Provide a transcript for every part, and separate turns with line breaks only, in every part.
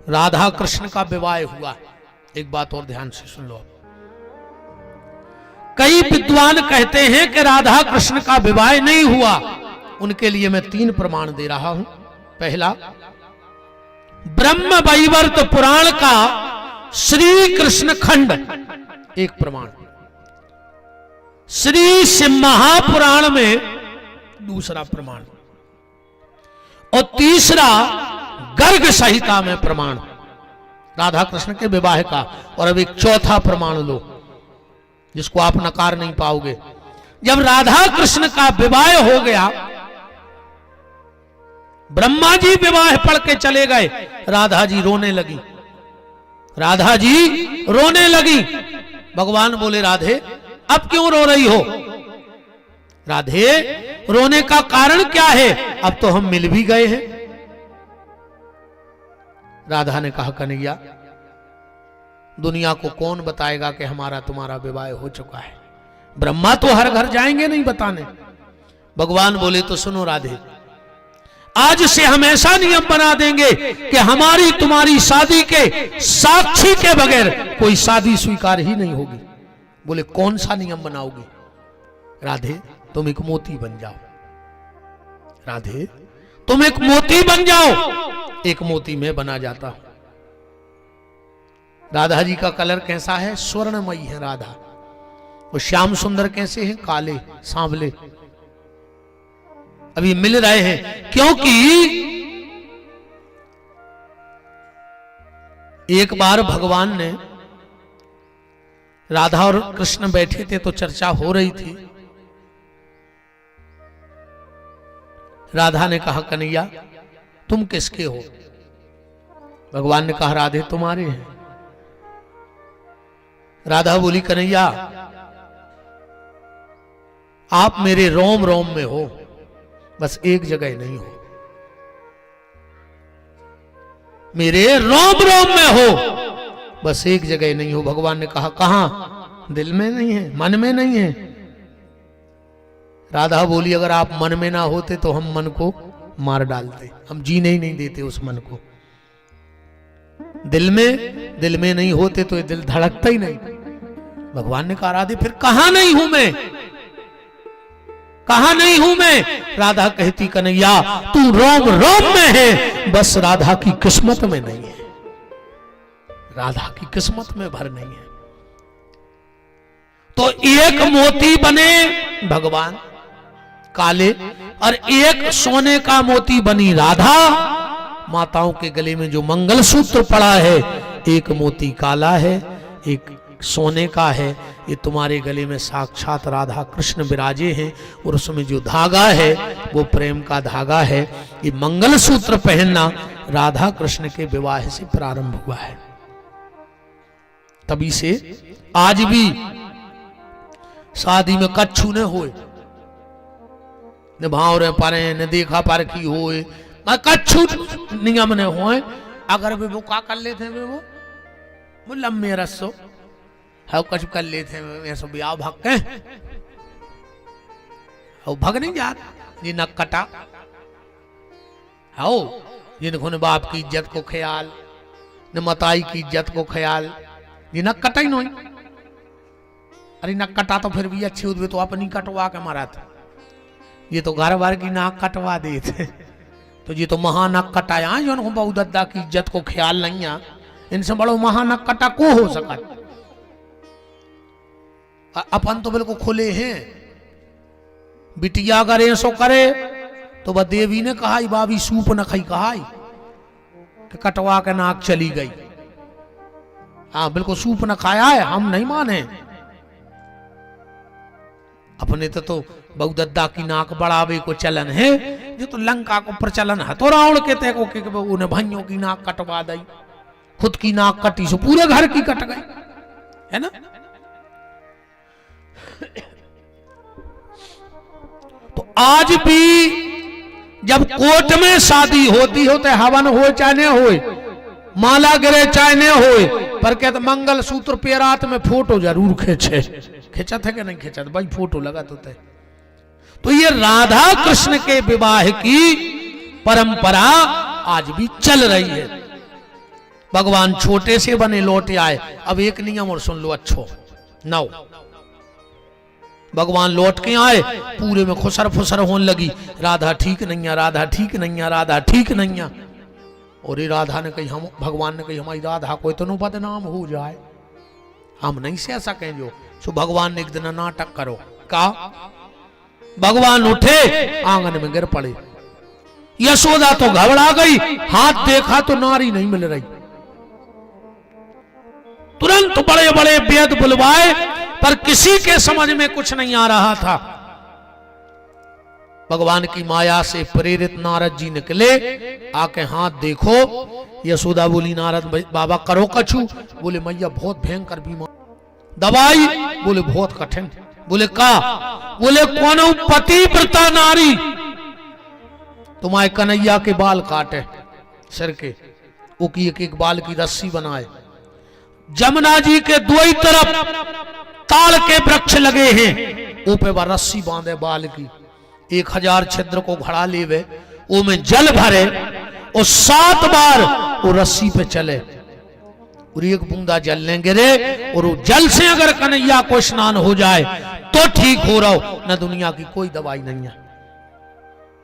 राधा कृष्ण का विवाह हुआ। एक बात और ध्यान से सुन लो। कई विद्वान कहते हैं कि राधा कृष्ण का विवाह नहीं हुआ। उनके लिए मैं 3 प्रमाण दे रहा हूं। पहला, ब्रह्म वैवर्त पुराण का श्री कृष्ण खंड एक प्रमाण, श्री सिंहापुराण में दूसरा प्रमाण, और तीसरा गर्ग संहिता में प्रमाण राधा कृष्ण के विवाह का। और अब एक चौथा प्रमाण लो जिसको आप नकार नहीं पाओगे। जब राधा कृष्ण का विवाह हो गया, ब्रह्मा जी विवाह पढ़ के चले गए, राधा जी रोने लगी। राधा जी रोने लगी। भगवान बोले, राधे अब क्यों रो रही हो? राधे रोने का कारण क्या है? अब तो हम मिल भी गए हैं। राधा ने कहा, कन्हैया दुनिया को कौन बताएगा कि हमारा तुम्हारा विवाह हो चुका है? ब्रह्मा तो हर घर जाएंगे नहीं बताने। भगवान बोले, तो सुनो राधे, आज से हम ऐसा नियम बना देंगे कि हमारी तुम्हारी शादी के साक्षी के बगैर कोई शादी स्वीकार ही नहीं होगी। बोले, कौन सा नियम बनाओगे? राधे तुम एक मोती बन जाओ। राधे तुम एक मोती बन जाओ। एक मोती में बना जाता हूं। राधा जी का कलर कैसा है? स्वर्णमयी है राधा। वो श्याम सुंदर कैसे हैं? काले सांवले। अभी मिल रहे हैं क्योंकि एक बार भगवान ने, राधा और कृष्ण बैठे थे तो चर्चा हो रही थी। राधा ने कहा, कन्हैया तुम किसके हो? भगवान ने कहा, राधे तुम्हारे हैं। राधा बोली, कन्हैया आप मेरे रोम रोम में हो, बस एक जगह नहीं हो। मेरे रोम रोम में हो, बस एक जगह नहीं हो। भगवान ने कहा, कहां? दिल में नहीं है, मन में नहीं है। राधा बोली, अगर आप मन में ना होते तो हम मन को मार डालते, हम जीने ही नहीं देते उस मन को। दिल में नहीं होते तो ये दिल धड़कता ही नहीं। भगवान ने कहा, राधे फिर कहां नहीं हूं मैं? कहां नहीं हूं मैं? राधा कहती, कन्हैया तू रोम रोम में है, बस राधा की किस्मत में नहीं है। राधा की किस्मत में भर नहीं है। तो एक मोती बने भगवान काले, और एक सोने का मोती बनी राधा। माताओं के गले में जो मंगलसूत्र पड़ा है, एक मोती काला है, एक सोने का है। ये तुम्हारे गले में साक्षात राधा कृष्ण विराजे हैं, और उसमें जो धागा है वो प्रेम का धागा है। ये मंगलसूत्र पहनना राधा कृष्ण के विवाह से प्रारंभ हुआ है। तभी से आज भी शादी में कच्छू न होए, न भाव रे पारे, न देखा पार की होए, कच्छू नियम ने होए। अगर वे वो का कर लेते वे वो लम्बे रसो है कछु कर लेते ऐसा ब्याह भाग के भग नहीं जात जी न कटा हो, जिन्होंने बाप की इज्जत को ख्याल, न मताई की इज्जत को ख्याल, ये न कटा ही नहीं। अरे न कटा तो फिर भी अच्छी उद्वे तो अपनी कटवा के मारा था। ये तो घर भर की नाक कटवा देते, तो ये तो महानक कटाया जो उनको बहु दद्दा की इज्जत को ख्याल नहीं है। इनसे बड़ो महानक कटा को हो सका? अपन तो बिल्कुल खुले हैं। बिटिया करे सो करे, तो वह देवी ने कहा बाबी सूप न खाई, कहा कि कटवा के नाक चली गई। हाँ बिल्कुल सूप न खाया है, हम नहीं माने। अपने तो बहुदद्दा की नाक बढ़ावे को चलन है, जो तो लंका को प्रचलन है। तो रावण के ते को उन्हें भाइयों की नाक कटवा दी, खुद की नाक कटी सो पूरे घर की कट गई, है ना। तो आज भी जब कोर्ट में शादी होती हो, तो हवन हो चाहे न हो, माला गिरे चाहे न हो, पर कहते मंगल सूत्र पेरात में फोटो जरूर खींचे। खिंचत है कि नहीं खिंचत भाई? फोटो लगा तो ये राधा कृष्ण के विवाह की परंपरा आज भी चल रही है। भगवान छोटे से बने लौटे आए। अब एक नियम और सुन लो अच्छो, 9 भगवान लौट के आए, पूरे में खुसर फुसर होने लगी, राधा ठीक नहीं है, राधा ठीक नहीं है, राधा ठीक नहीं है। और ये राधा ने कही, हम भगवान ने कही हमारी राधा को इतना बदनाम हो जाए, हम नहीं सह सकें जो। सो भगवान ने एक दिन नाटक करो, कहा भगवान उठे, आंगन में गिर पड़े। यशोदा तो घबरा गई, हाथ देखा तो नारी नहीं मिल रही। तुरंत बड़े बड़े वेद बुलवाए, पर किसी के समझ में कुछ नहीं आ रहा था। भगवान की माया से प्रेरित नारद जी निकले, आके हाथ देखो। यशोदा बोली नारद बाबा करो कछु। बोले मैया बहुत भयंकर बीमार, दवाई? बोले बहुत कठिन। बोले का? बोले कौन पतिव्रता नारी तुम्हारे कन्हैया के बाल काटे सिर के, वो की एक बाल की रस्सी बनाए। जमुना जी के दो ही तरफ ताड़ के वृक्ष लगे हैं, ऊपर वह रस्सी बांधे बाल की, 1000 छिद्र को घड़ा लेवे, वो में जल भरे और 7 बार वो रस्सी पे चले, और एक बूंदा जल लें गिरे, और वो जल से अगर कन्हैया को स्नान हो जाए तो ठीक हो रहा हो, न दुनिया की कोई दवाई नहीं है,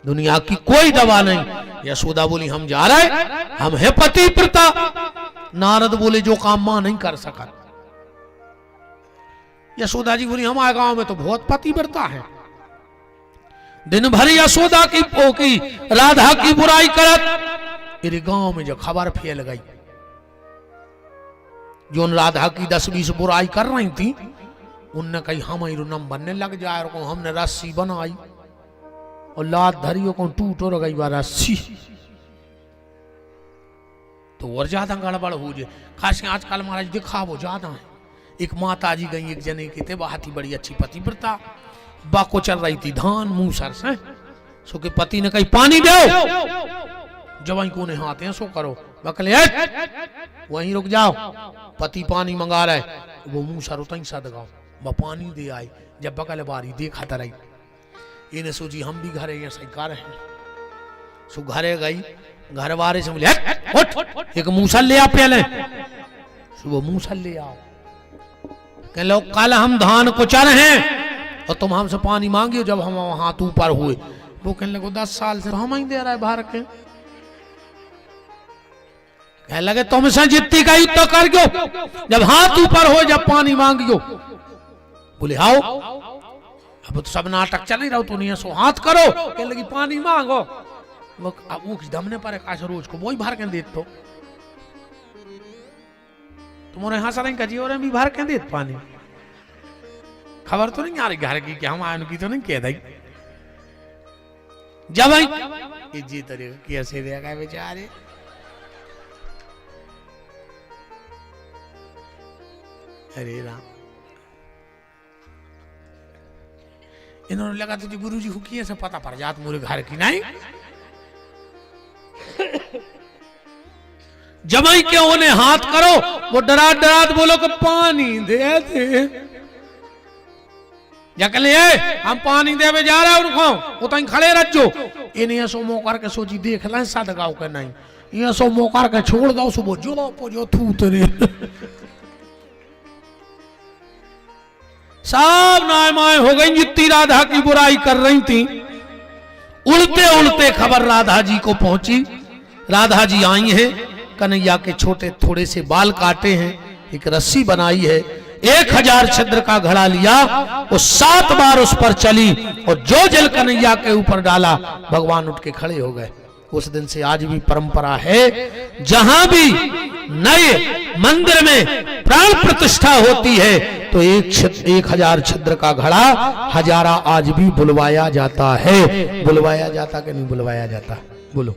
दुनिया की कोई दवा नहीं। यशोदा बोली हम जा रहे, हम है पतिव्रता। नारद बोले जो काम मां नहीं कर सका। यशोदा जी बोली हमारे गांव में तो बहुत पतिव्रता है, दिन भर यशोदा की पोकी राधा की बुराई करत। मेरे गांव में जो खबर फैल गई, जो राधा की 10-20 बुराई कर रही थी, उनने कही हम नम बनने लग जाए, और हमने रस्सी बनाई और लात धरी को टूट और गई बार रस्सी, तो और ज्यादा गड़बड़ हो जाए। खास आजकल महाराज दिखावो ज्यादा है। एक माता जी गई एक जने के थे, बहुत ही बड़ी अच्छी पतिव्रता, बाको चल रही थी धान मुंह सर से, सो के पति ने कही पानी दो, जवाई को ने हाथ हैं सो करो, बकले वहीं रुक जाओ, पति पानी मंगा रहे, वो मुंह सर उतई सदगाओ, वह पानी दे आई। जब बकल बारी देखा तरई, इन्हें सोची हम भी घरे ऐसा कर हैं, सो घरे गई, घर वाले से बोले एक मूसल ले आ पहले, सो वो मूसल ले आओ। कह लो कल हम धान कुचल हैं और तुम हमसे पानी मांगियो, जब हम हाथ ऊपर हुए। वो कहने लगे 10 साल से हम ही दे रहा है बाहर के। कह लगे तुमसे जितनी का युद्ध कर गयो, जब हाथ ऊपर हो जब पानी मांगियो। बोले आओ, अब तो सब नाटक चल ही रहा, तो नहीं सो हाथ करो, कह लगी पानी मांगो। वो दमने पर रोज को वही भर के देत, तो तुम्हारे यहाँ सर कजी और भी भर के देत पानी। खबर तो नहीं आ रही घर की, क्या हम आयन की तो नहीं कह दी। जब आई जी तरीके कैसे देगा बेचारे, अरे राम, इन्होंने लगा तुझे गुरुजी हुकी से पता पड़ जात मोरे घर की नहीं। जमाई के उन्हें हाथ करो, वो डरा डरा बोलो कि पानी दे दे, जकले हम पानी देवे जा रहे उनको, वो तो खड़े रखो। इन्हें ऐसो मो करके सोची देख लें सदगाओ के नहीं, ये सो मो करके छोड़ दो, सुबह जो थूत रे सब नायमाय हो गई। जितनी राधा की बुराई कर रही थी, उड़ते उड़ते खबर राधा जी को पहुंची। राधा जी आई हैं, कन्हैया के छोटे थोड़े से बाल काटे हैं, एक रस्सी बनाई है, 1000 छिद्र का घड़ा लिया, वो 7 बार उस पर चली, और जो जल कन्हैया के ऊपर डाला भगवान उठ के खड़े हो गए। उस दिन से आज भी परंपरा है, जहां भी नए मंदिर में प्राण प्रतिष्ठा होती है तो 1000 छिद्र का घड़ा हजारा आज भी बुलवाया जाता है। बुलवाया जाता कि नहीं बुलवाया जाता? बोलो।